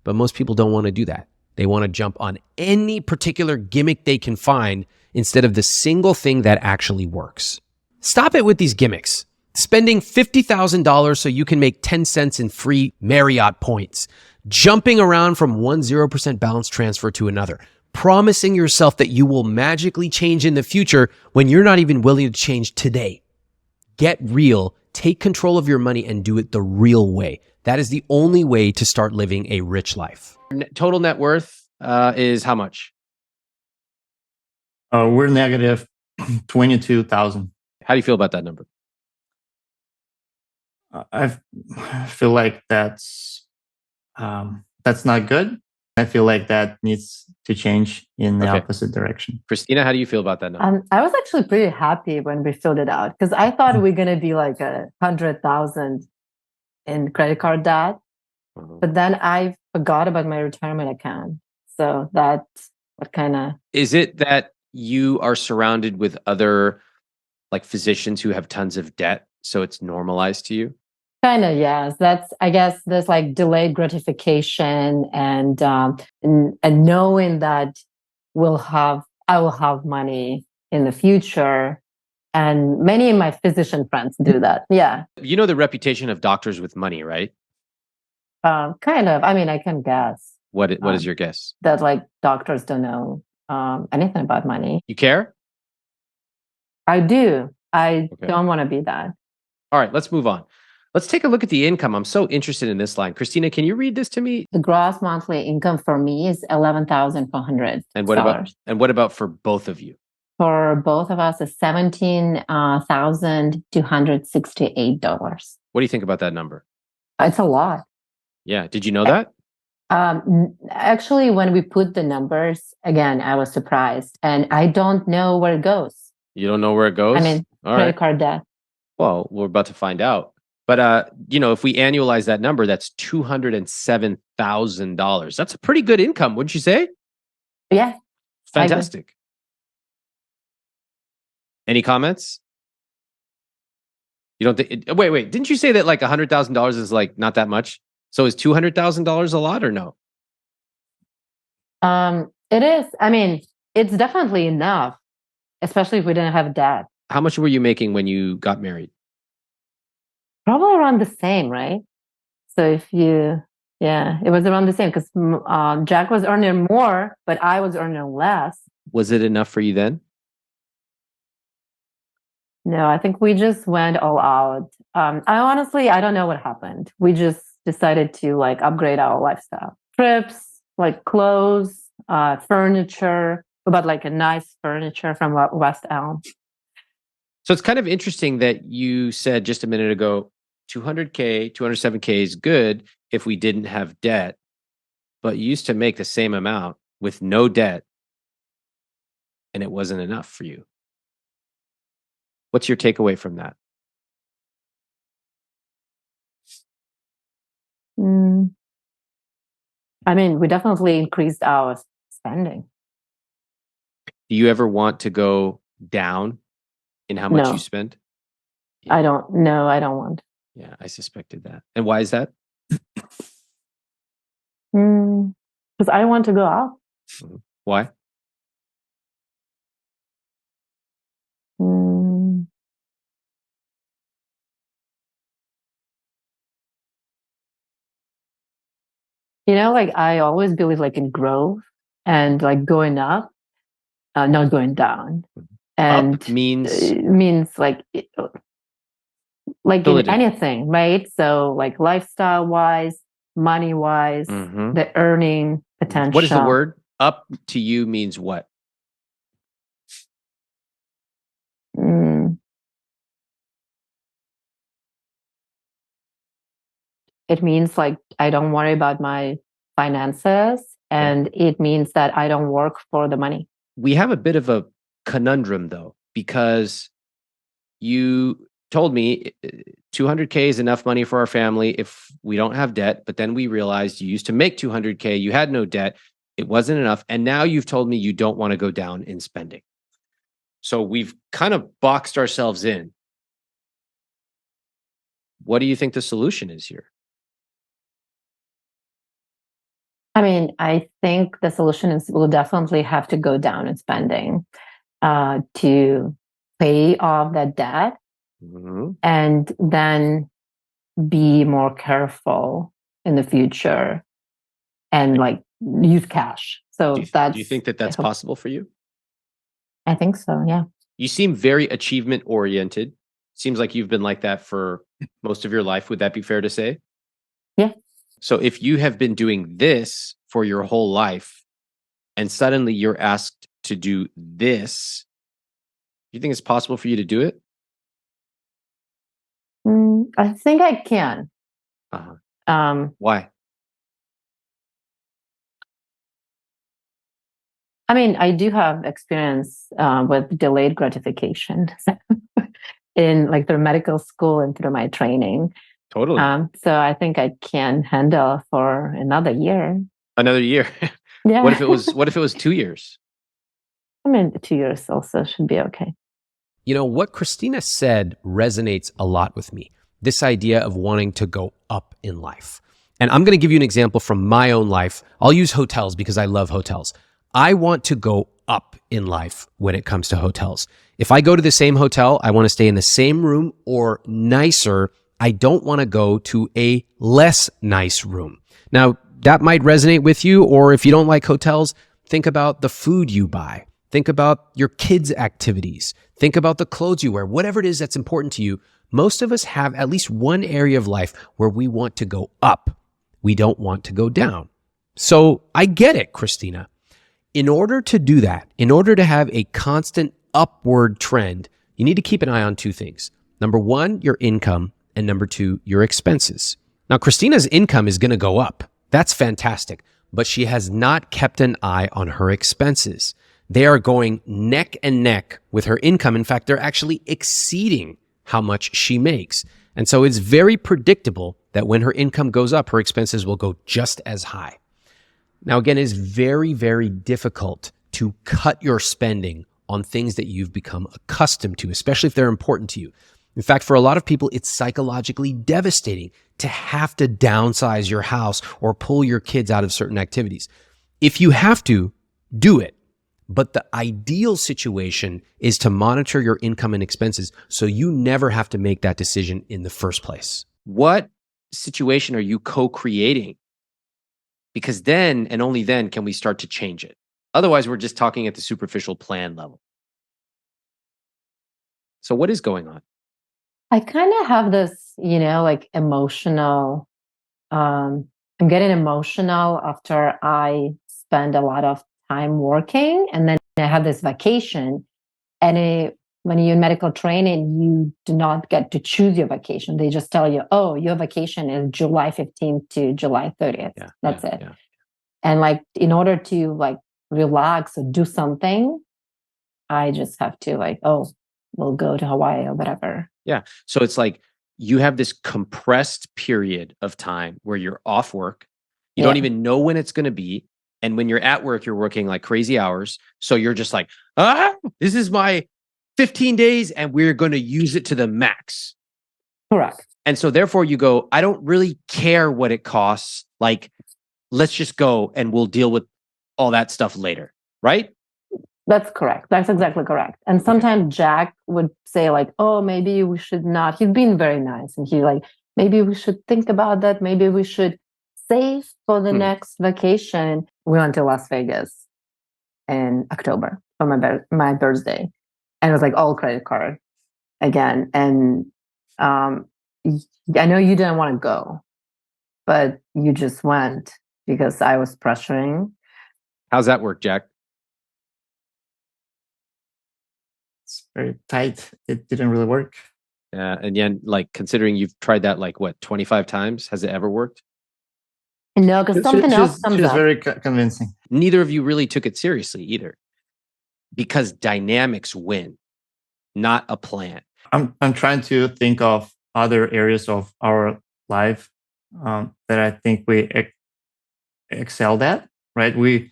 Speaker 3: But most people don't want to do that. They want to jump on any particular gimmick they can find instead of the single thing that actually works. Stop it with these gimmicks. Spending $50,000 so you can make 10 cents in free Marriott points. Jumping around from one 0% balance transfer to another. promising yourself that you will magically change in the future when you're not even willing to change today. Get real, take control of your money, and do it the real way. That is the only way to start living a rich life.
Speaker 4: Total net worth is how much?
Speaker 1: We're negative 22,000.
Speaker 4: How do you feel about that number?
Speaker 1: I feel like that's not good. I feel like that needs to change in the opposite direction.
Speaker 4: Christina, how do you feel about that number?
Speaker 2: I was actually pretty happy when we filled it out because I thought we were going to be like 100,000 in credit card debt, but then I forgot about my retirement account. So that's what kind of...
Speaker 4: Is it that you are surrounded with other like physicians who have tons of debt, so it's normalized to you?
Speaker 2: Kind of, yes. That's, I guess, there's like delayed gratification and knowing that I will have money in the future, and many of my physician friends do that. Yeah,
Speaker 4: you know the reputation of doctors with money, right?
Speaker 2: Kind of. I mean, I can guess.
Speaker 4: What is your guess?
Speaker 2: That like doctors don't know anything about money.
Speaker 4: You care?
Speaker 2: I do. I don't want to be that.
Speaker 4: All right, let's move on. Let's take a look at the income. I'm so interested in this line. Christina, can you read this to me?
Speaker 2: The gross monthly income for me is $11,400.
Speaker 4: And what about for both of you?
Speaker 2: For both of us, it's $17,268.
Speaker 4: What do you think about that number?
Speaker 2: It's a lot.
Speaker 4: Yeah. Did you know that?
Speaker 2: Actually, when we put the numbers, again, I was surprised. And I don't know where it goes.
Speaker 4: You don't know where it goes?
Speaker 2: I mean, credit card debt.
Speaker 4: Well, we're about to find out. But, if we annualize that number, that's $207,000. That's a pretty good income, wouldn't you say?
Speaker 2: Yeah.
Speaker 4: Fantastic. Any comments? You don't think, wait, didn't you say that like $100,000 is like not that much? So is $200,000 a lot or no?
Speaker 2: It is. I mean, it's definitely enough, especially if we didn't have debt.
Speaker 4: How much were you making when you got married?
Speaker 2: Probably around the same, right? So it was around the same because Jack was earning more, but I was earning less.
Speaker 4: Was it enough for you then?
Speaker 2: No, I think we just went all out. I don't know what happened. We just decided to like upgrade our lifestyle. Trips, like clothes, furniture, but like a nice furniture from West Elm.
Speaker 4: So it's kind of interesting that you said just a minute ago, 200K, 207K is good if we didn't have debt, but you used to make the same amount with no debt and it wasn't enough for you. What's your takeaway from that?
Speaker 2: I mean, we definitely increased our spending.
Speaker 4: Do you ever want to go down in how much you spend?
Speaker 2: Yeah. I don't want.
Speaker 4: Yeah, I suspected that. And why is that?
Speaker 2: Because I want to go out.
Speaker 4: Why?
Speaker 2: Like I always believe like in growth and like going up, not going down. And
Speaker 4: up means
Speaker 2: like in anything, right? So like lifestyle wise, money wise, the earning potential.
Speaker 4: What is the word? Up to you means what?
Speaker 2: It means like I don't worry about my finances, and it means that I don't work for the money.
Speaker 4: We have a bit of a conundrum though, because you told me 200K is enough money for our family if we don't have debt, but then we realized you used to make 200K, you had no debt, it wasn't enough, and now you've told me you don't want to go down in spending. So we've kind of boxed ourselves in. What do you think the solution is here?
Speaker 2: I mean, I think the solution is we'll definitely have to go down in spending to pay off that debt and then be more careful in the future and like use cash. So
Speaker 4: Do you think that that's possible for you?
Speaker 2: I think so. Yeah.
Speaker 4: You seem very achievement oriented. Seems like you've been like that for most of your life. Would that be fair to say?
Speaker 2: Yeah.
Speaker 4: So if you have been doing this for your whole life and suddenly you're asked to do this, do you think it's possible for you to do it?
Speaker 2: I think I can.
Speaker 4: Why?
Speaker 2: I mean, I do have experience with delayed gratification in like through medical school and through my training.
Speaker 4: Totally.
Speaker 2: So I think I can handle for another year.
Speaker 4: Another year.
Speaker 2: Yeah.
Speaker 4: What if it was 2 years?
Speaker 2: I mean, 2 years also should be okay.
Speaker 3: You know, what Christina said resonates a lot with me. This idea of wanting to go up in life. And I'm going to give you an example from my own life. I'll use hotels because I love hotels. I want to go up in life when it comes to hotels. If I go to the same hotel, I want to stay in the same room or nicer. I don't want to go to a less nice room. Now, that might resonate with you, or if you don't like hotels, think about the food you buy. Think about your kids' activities. Think about the clothes you wear. Whatever it is that's important to you, most of us have at least one area of life where we want to go up. We don't want to go down. So I get it, Christina. In order to do that, in order to have a constant upward trend, you need to keep an eye on two things. Number one, your income, and number two, your expenses. Now, Christina's income is going to go up. That's fantastic, but she has not kept an eye on her expenses. They are going neck and neck with her income. In fact, they're actually exceeding how much she makes. And so it's very predictable that when her income goes up, her expenses will go just as high. Now, again, it is very, very difficult to cut your spending on things that you've become accustomed to, especially if they're important to you. In fact, for a lot of people, it's psychologically devastating to have to downsize your house or pull your kids out of certain activities. If you have to, do it. But the ideal situation is to monitor your income and expenses so you never have to make that decision in the first place.
Speaker 4: What situation are you co-creating? Because then and only then can we start to change it. Otherwise, we're just talking at the superficial plan level. So what is going on?
Speaker 2: I kind of have this, like emotional, I'm getting emotional after I spend a lot of time working, and then I have this vacation. And when you're in medical training, you do not get to choose your vacation. They just tell you, oh, your vacation is July 15th to July 30th. That's it. Yeah. And like, in order to like relax or do something, I just have to like, oh, we'll go to Hawaii or whatever.
Speaker 4: Yeah. So it's like you have this compressed period of time where you're off work. You don't even know when it's going to be. And when you're at work, you're working like crazy hours. So you're just like, this is my 15 days and we're going to use it to the max.
Speaker 2: Correct.
Speaker 4: And so therefore you go, I don't really care what it costs. Like, let's just go and we'll deal with all that stuff later. Right?
Speaker 2: That's correct. That's exactly correct. And sometimes Jack would say like, oh, maybe we should not. He's been very nice. And he's like, maybe we should think about that. Maybe we should save for the next vacation. We went to Las Vegas in October for my birthday. And it was like all credit card again. And I know you didn't want to go, but you just went because I was pressuring.
Speaker 4: How's that work, Jack?
Speaker 1: It's very tight. It didn't really work.
Speaker 4: Yeah. And yet, like, considering you've tried that, like, what, 25 times? Has it ever worked?
Speaker 2: No, because something else comes up.
Speaker 1: She's very convincing.
Speaker 4: Neither of you really took it seriously either. Because dynamics win, not a plan.
Speaker 1: I'm trying to think of other areas of our life that I think we excelled at, right? We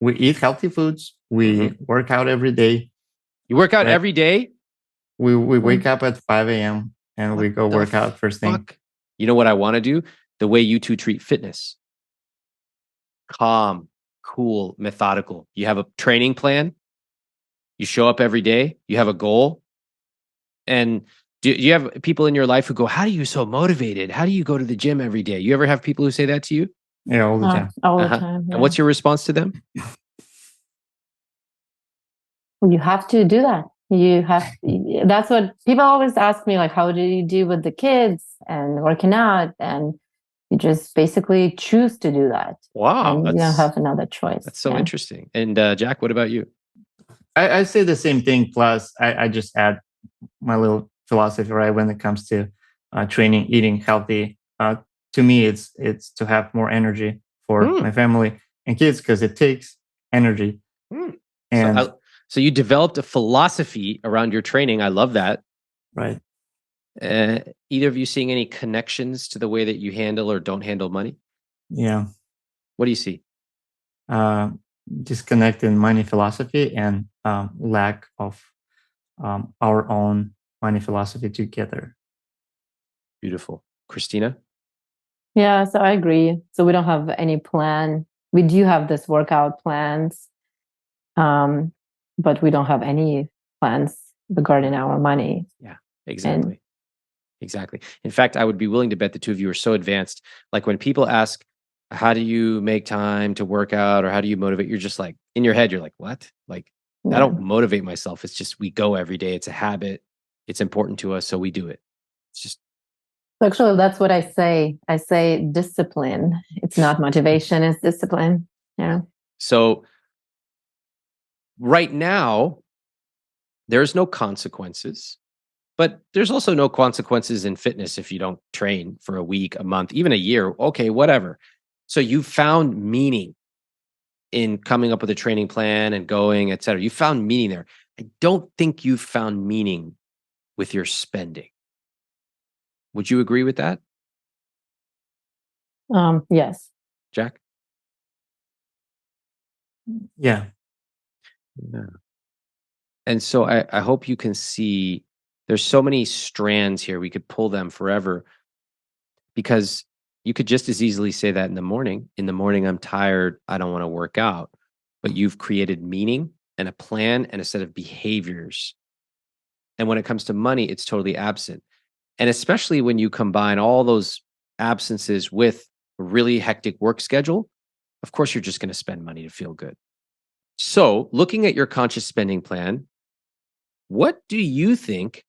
Speaker 1: eat healthy foods. We work out every day.
Speaker 4: You work out every day?
Speaker 1: We wake up at 5 a.m. and we go work out first thing.
Speaker 4: You know what I want to do? The way you two treat fitness. Calm, cool, methodical. You have a training plan. You show up every day. You have a goal. And do you have people in your life who go, how are you so motivated? How do you go to the gym every day? You ever have people who say that to you?
Speaker 1: Yeah, all the time.
Speaker 2: All the
Speaker 4: Uh-huh.
Speaker 2: time.
Speaker 4: And what's your response to them?
Speaker 2: You have to do that. That's what people always ask me, like, how do you do with the kids and working out? And you just basically choose to do that.
Speaker 4: Wow,
Speaker 2: And you don't have another choice.
Speaker 4: that's so interesting. And Jack, what about you?
Speaker 1: I say the same thing. Plus, I just add my little philosophy, right? When it comes to training, eating healthy, to me, it's to have more energy for my family and kids because it takes energy. And
Speaker 4: So you developed a philosophy around your training. I love that.
Speaker 1: right.
Speaker 4: Either of you seeing any connections to the way that you handle or don't handle money?
Speaker 1: Yeah.
Speaker 4: What do you see?
Speaker 1: Disconnect in money philosophy and lack of our own money philosophy together.
Speaker 4: Beautiful. Christina?
Speaker 2: Yeah, so I agree. So we don't have any plan. We do have this workout plans, but we don't have any plans regarding our money.
Speaker 4: Yeah, exactly. Exactly. In fact, I would be willing to bet the two of you are so advanced. Like when people ask, how do you make time to work out or how do you motivate? You're just like, in your head, you're like, what? Like, I don't motivate myself. It's just we go every day. It's a habit. It's important to us. So we do it. It's just.
Speaker 2: Actually, that's what I say. I say discipline. It's not motivation, it's discipline. Yeah.
Speaker 4: So right now, there's no consequences. But there's also no consequences in fitness if you don't train for a week, a month, even a year. Okay, whatever. So you found meaning in coming up with a training plan and going, et cetera. You found meaning there. I don't think you've found meaning with your spending. Would you agree with that?
Speaker 2: Yes.
Speaker 4: Jack?
Speaker 1: Yeah.
Speaker 4: And so I hope you can see there's so many strands here. We could pull them forever because you could just as easily say that in the morning. In the morning, I'm tired. I don't want to work out. But you've created meaning and a plan and a set of behaviors. And when it comes to money, it's totally absent. And especially when you combine all those absences with a really hectic work schedule, of course, you're just going to spend money to feel good. So looking at your conscious spending plan, what do you think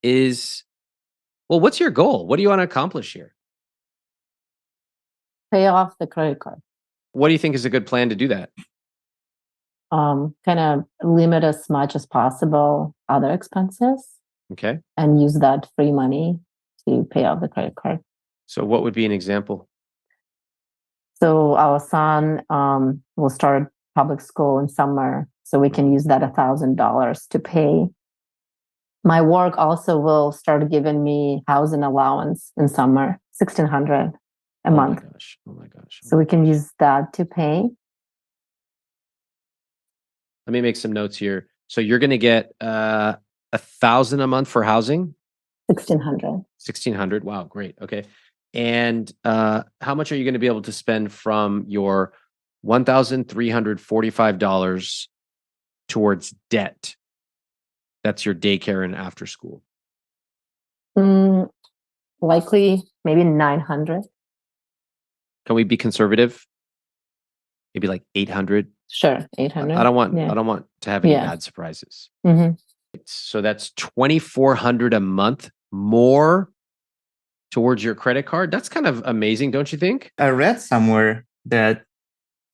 Speaker 4: is, well, what's your goal? What do you want to accomplish here?
Speaker 2: Pay off the credit card.
Speaker 4: What do you think is a good plan to do that?
Speaker 2: Kind of limit as much as possible other expenses.
Speaker 4: Okay.
Speaker 2: And use that free money to pay off the credit card.
Speaker 4: So what would be an example?
Speaker 2: So our son will start public school in summer. So we can use that $1,000 to pay. My work also will start giving me housing allowance in summer, $1,600 a month.
Speaker 4: Oh my gosh.
Speaker 2: So we can use that to pay.
Speaker 4: Let me make some notes here. So you're going to get $1,000 a month for housing?
Speaker 2: 1,600.
Speaker 4: 1,600. Wow, great. Okay. And how much are you going to be able to spend from your $1,345 towards debt? That's your daycare and after school.
Speaker 2: Likely, maybe 900.
Speaker 4: Can we be conservative? Maybe like 800.
Speaker 2: Sure, 800.
Speaker 4: I don't want to have any bad surprises.
Speaker 2: Mm-hmm.
Speaker 4: So that's $2,400 a month more towards your credit card. That's kind of amazing, don't you think?
Speaker 1: I read somewhere that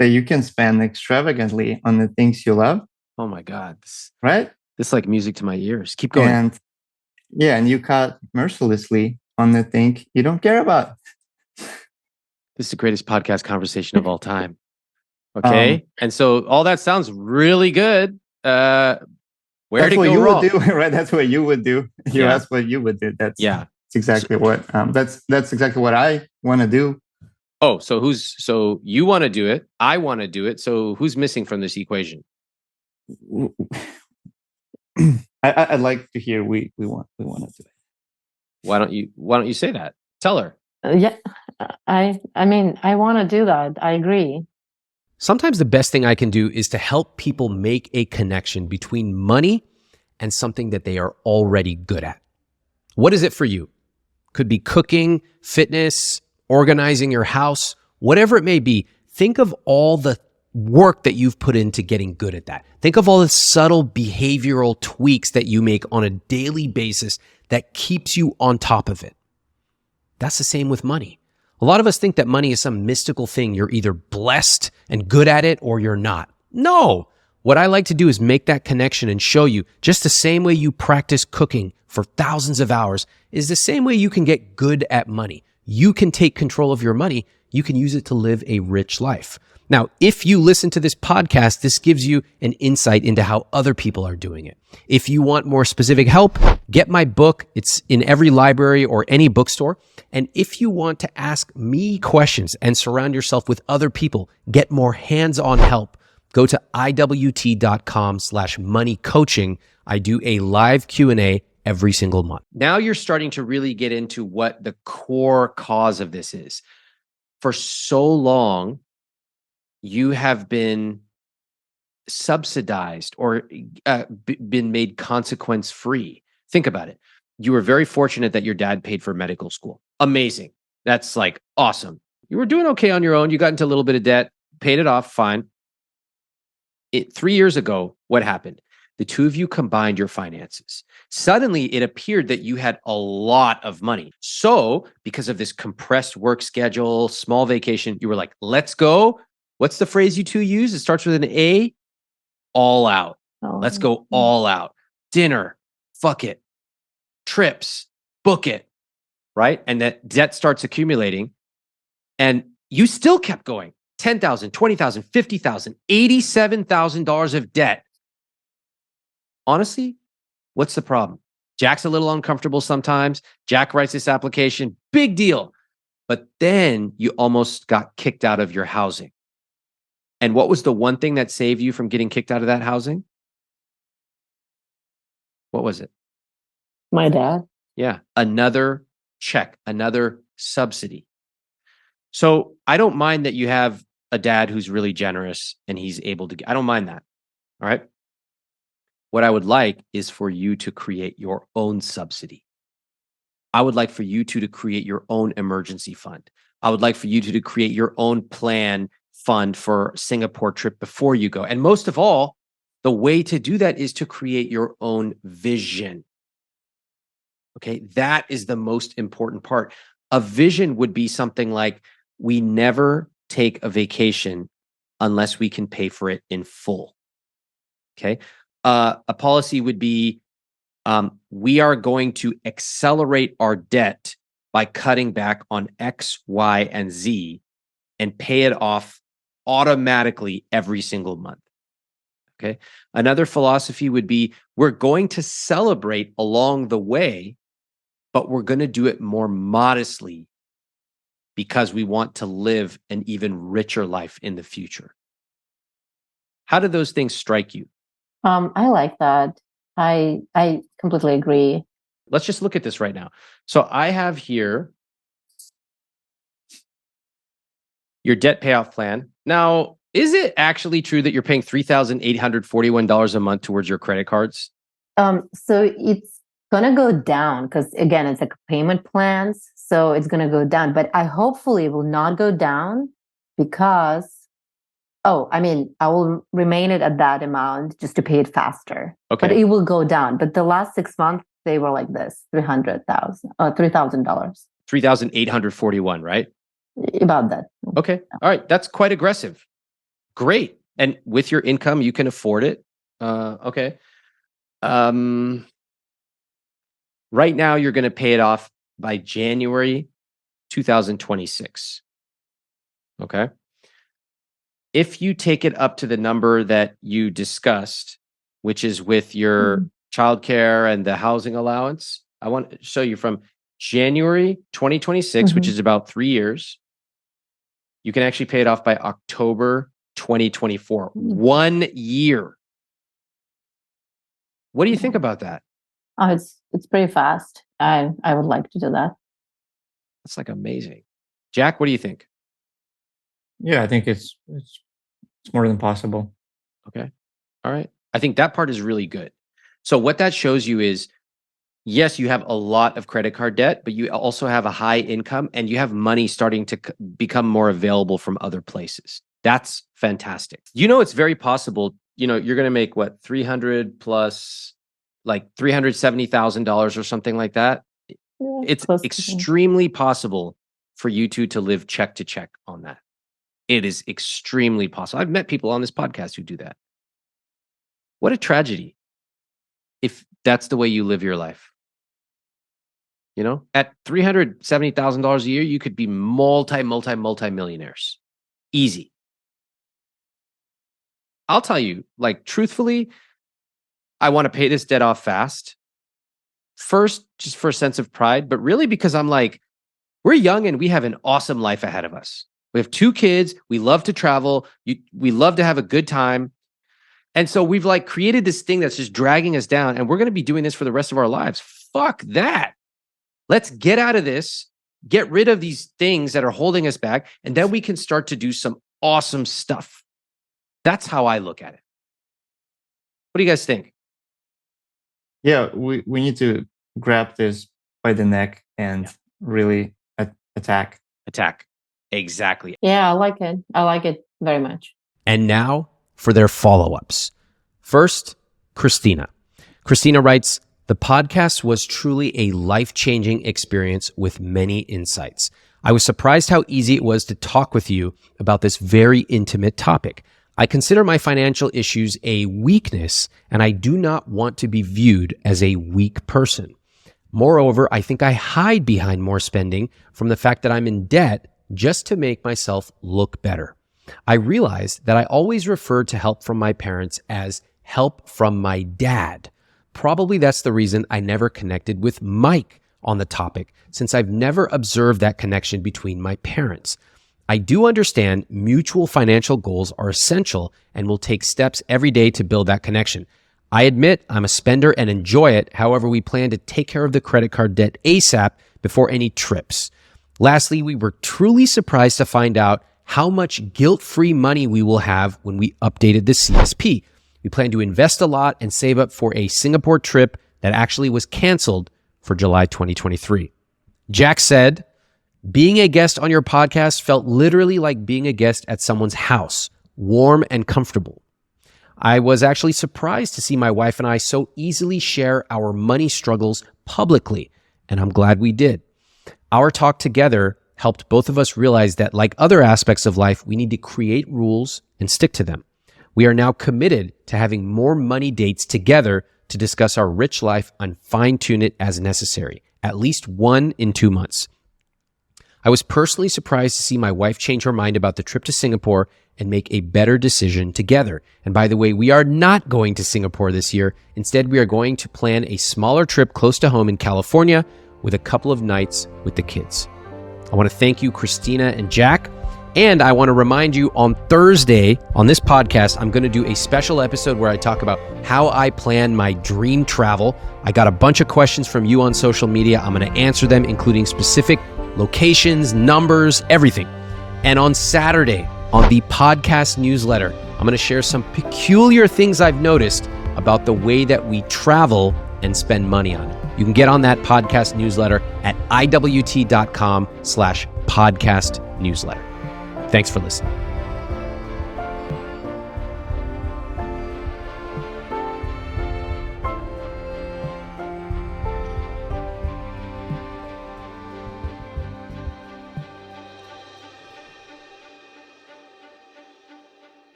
Speaker 1: you can spend extravagantly on the things you love.
Speaker 4: Oh my God.
Speaker 1: Right?
Speaker 4: This is like music to my ears. Keep going.
Speaker 1: And you cut mercilessly on the thing you don't care about.
Speaker 4: This is the greatest podcast conversation of all time. Okay. And so all that sounds really good. Where
Speaker 1: that's
Speaker 4: to
Speaker 1: what
Speaker 4: go
Speaker 1: you
Speaker 4: wrong?
Speaker 1: would do, right? That's what you would do. You asked what you would do. That's exactly what that's exactly what I want to do.
Speaker 4: Oh, so you want to do it, I want to do it. So who's missing from this equation?
Speaker 1: I'd like to hear we want to do it.
Speaker 4: Why don't you say that? Tell her.
Speaker 2: I mean, I want to do that. I agree.
Speaker 3: Sometimes the best thing I can do is to help people make a connection between money and something that they are already good at. What is it for you? Could be cooking, fitness, organizing your house, whatever it may be, think of all the work that you've put into getting good at that. Think of all the subtle behavioral tweaks that you make on a daily basis that keeps you on top of it. That's the same with money. A lot of us think that money is some mystical thing. You're either blessed and good at it or you're not. No. What I like to do is make that connection and show you just the same way you practice cooking for thousands of hours is the same way you can get good at money. You can take control of your money. You can use it to live a rich life. Now, if you listen to this podcast, this gives you an insight into how other people are doing it. If you want more specific help, get my book. It's in every library or any bookstore. And if you want to ask me questions and surround yourself with other people, get more hands-on help, go to iwt.com/money coaching. I do a live Q&A every single month.
Speaker 4: Now you're starting to really get into what the core cause of this is. For so long, you have been subsidized or been made consequence free. Think about it. You were very fortunate that your dad paid for medical school. Amazing. That's like awesome. You were doing okay on your own. You got into a little bit of debt, paid it off, fine. 3 years ago, what happened? The two of you combined your finances. Suddenly, it appeared that you had a lot of money. So, because of this compressed work schedule, small vacation, you were like, let's go. What's the phrase you two use? It starts with an A. All out. Let's go all out. Dinner. Fuck it. Trips. Book it. Right? And that debt starts accumulating. And you still kept going. $10,000, $20,000, $50,000, $87,000 of debt. Honestly, what's the problem? Jack's a little uncomfortable sometimes. Jack writes this application. Big deal. But then you almost got kicked out of your housing. And what was the one thing that saved you from getting kicked out of that housing? What was it?
Speaker 2: My dad.
Speaker 4: Yeah. Another check, another subsidy. So I don't mind that you have a dad who's really generous and he's able to, I don't mind that. All right. What I would like is for you to create your own subsidy. I would like for you two to create your own emergency fund. I would like for you two to create your own plan fund for Singapore trip before you go. And most of all, the way to do that is to create your own vision. Okay, that is the most important part. A vision would be something like, we never take a vacation unless we can pay for it in full. Okay, a policy would be, we are going to accelerate our debt by cutting back on X, Y, and Z and pay it off automatically every single month. Okay. Another philosophy would be, we're going to celebrate along the way, but we're going to do it more modestly because we want to live an even richer life in the future. How do those things strike you?
Speaker 2: I like that. I completely agree.
Speaker 4: Let's just look at this right now. So I have here your debt payoff plan. Now, is it actually true that you're paying $3,841 a month towards your credit cards?
Speaker 2: So it's gonna go down because again, it's like payment plans. So it's gonna go down, but I hopefully it will not go down because, I will remain it at that amount just to pay it faster.
Speaker 4: Okay.
Speaker 2: But it will go down. But the last 6 months, they were like this, $3,000.
Speaker 4: $3,841, right?
Speaker 2: About that.
Speaker 4: Okay. All right. That's quite aggressive. Great. And with your income, you can afford it. Okay. Right now, you're going to pay it off by January 2026. Okay. If you take it up to the number that you discussed, which is with your childcare and the housing allowance, I want to show you from January 2026, which is about 3 years. You can actually pay it off by October 2024. 1 year. What do you think about that?
Speaker 2: Oh, it's pretty fast. I would like to do that.
Speaker 4: That's like amazing. Jack, what do you think?
Speaker 1: Yeah, I think it's more than possible.
Speaker 4: Okay. All right. I think that part is really good. So what that shows you is yes, you have a lot of credit card debt, but you also have a high income and you have money starting to become more available from other places. That's fantastic. It's very possible, you're going to make what, 300 plus like $370,000 or something like that.
Speaker 2: Yeah,
Speaker 4: It's
Speaker 2: close to-
Speaker 4: extremely possible for you two to live check to check on that. It is extremely possible. I've met people on this podcast who do that. What a tragedy if that's the way you live your life. At $370,000 a year, you could be multi-millionaires. Easy. I'll tell you, like, truthfully, I want to pay this debt off fast. First, just for a sense of pride, but really because I'm like, we're young and we have an awesome life ahead of us. We have 2 kids. We love to travel. We love to have a good time. And so we've like created this thing that's just dragging us down, and we're going to be doing this for the rest of our lives. Fuck that. Let's get out of this, get rid of these things that are holding us back, and then we can start to do some awesome stuff. That's how I look at it. What do you guys think?
Speaker 1: Yeah, we need to grab this by the neck and really attack.
Speaker 4: Attack. Exactly.
Speaker 2: Yeah, I like it. I like it very much.
Speaker 3: And now for their follow-ups. First, Christina. Christina writes, the podcast was truly a life-changing experience with many insights. I was surprised how easy it was to talk with you about this very intimate topic. I consider my financial issues a weakness, and I do not want to be viewed as a weak person. Moreover, I think I hide behind more spending from the fact that I'm in debt just to make myself look better. I realized that I always referred to help from my parents as help from my dad. Probably that's the reason I never connected with Mike on the topic, since I've never observed that connection between my parents. I do understand mutual financial goals are essential and will take steps every day to build that connection. I admit I'm a spender and enjoy it. However, we plan to take care of the credit card debt ASAP before any trips. Lastly, we were truly surprised to find out how much guilt-free money we will have when we updated the CSP. We plan to invest a lot and save up for a Singapore trip that actually was canceled for July 2023. Jack said, being a guest on your podcast felt literally like being a guest at someone's house, warm and comfortable. I was actually surprised to see my wife and I so easily share our money struggles publicly, and I'm glad we did. Our talk together helped both of us realize that, like other aspects of life, we need to create rules and stick to them. We are now committed to having more money dates together to discuss our rich life and fine-tune it as necessary, at least 1 in 2 months. I was personally surprised to see my wife change her mind about the trip to Singapore and make a better decision together. And by the way, we are not going to Singapore this year. Instead, we are going to plan a smaller trip close to home in California with a couple of nights with the kids. I want to thank you, Christina and Jack. And I want to remind you, on Thursday on this podcast, I'm going to do a special episode where I talk about how I plan my dream travel. I got a bunch of questions from you on social media. I'm going to answer them, including specific locations, numbers, everything. And on Saturday, on the podcast newsletter, I'm going to share some peculiar things I've noticed about the way that we travel and spend money on it. You can get on that podcast newsletter at iwt.com/podcast newsletter. Thanks for listening.